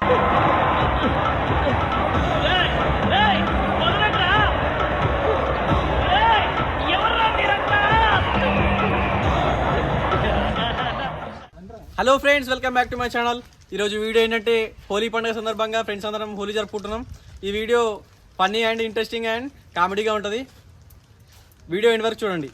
Hello friends, welcome back to my channel. ఈరోజు video ఏంటంటే హోలీ పండుగ సందర్భంగా ఫ్రెండ్స్ అందరం హోలీ జరుపుకుంటున్నాం. ఈ video funny and interesting and కామెడీగా ఉంటుంది. వీడియో ఎండ్ వరకు చూడండి.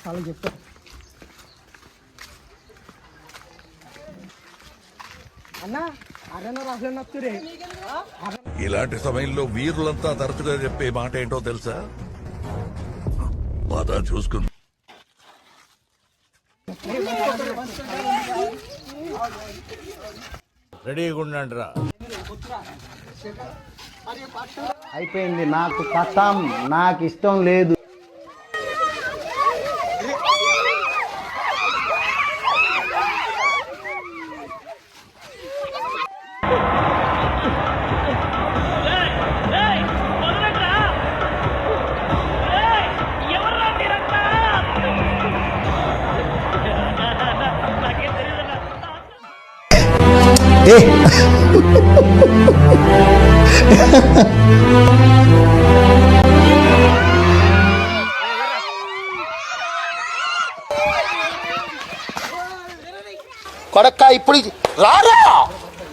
చాలా చెప్తారు. ఇలాంటి సమయంలో వీరులంతా తరచుగా చెప్పే మాట ఏంటో తెలుసా? బాధ చూసుకుంది. రెడీగా ఉండండిరా. అయిపోయింది, నాకు కథం, నాకు ఇష్టం లేదు. కొడక్క ఇప్పుడు రారా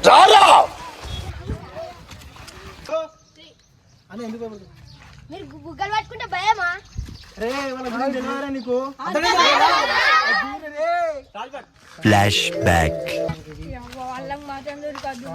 రారా మీరు గుగ్గలు పట్టుకుంటే భయమా? Flash back. వాళ్ళకి మాత్రం దొరకదు.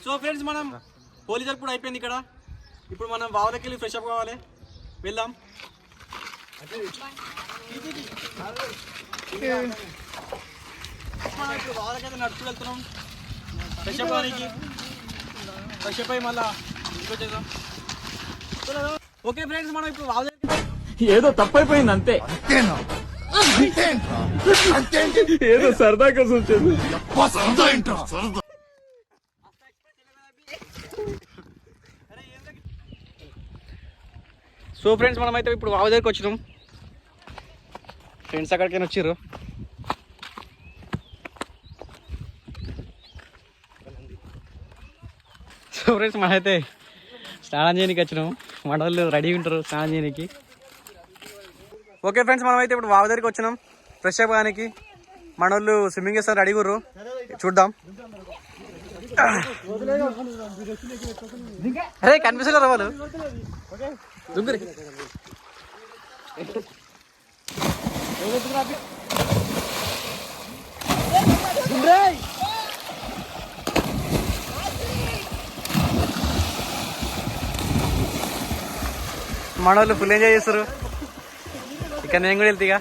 సో ఫ్రెండ్స్, మనం హోలీ జరుపుడు అయిపోయింది ఇక్కడ. ఇప్పుడు మనం వావలకి వెళ్ళి ఫ్రెష్ అప్ కావాలి. వెళ్దాం. మనం ఇప్పుడు వావలకైతే నడుచుకు వెళ్తున్నాం ఫ్రెష్ అప్ అవ్వడానికి. ఫ్రెష్ అప్ అయ్యి మళ్ళా ఇంటికి వచ్చేద్దాం. ఓకే ఫ్రెండ్స్, మనం ఇప్పుడు వావల ఏదో తప్పైపోయింది అంతే. ఏదో సరదా కోసం వచ్చింది. సో ఫ్రెండ్స్, మనమైతే ఇప్పుడు వావ దగ్గరికి వచ్చినాం. ఫ్రెండ్స్ అక్కడికైనా వచ్చిర్రు. సో ఫ్రెండ్స్, మనమైతే స్నానం చేయడానికి వచ్చినాం. మన వాళ్ళు రెడీ ఉంటారు స్నానం చేయడానికి. ఓకే ఫ్రెండ్స్, మనమైతే ఇప్పుడు వావ దగ్గరికి వచ్చినాం ఫ్రెష్ అవ్వడానికి. మన వాళ్ళు స్విమ్మింగ్ చేస్తారు, రెడీ గుర్రు. చూద్దాం. అరే కనిపిస్తలేరు వాళ్ళు. దుంగురి మన వాళ్ళు ఫుల్ ఎంజాయ్ చేస్తారు. ఇక నేను కూడా వెళ్తా.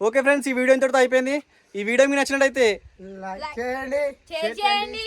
ఓకే ఫ్రెండ్స్, ఈ వీడియో ఇంతటితో అయిపోయింది. ఈ వీడియో మీకు నచ్చినట్టయితే చేయండి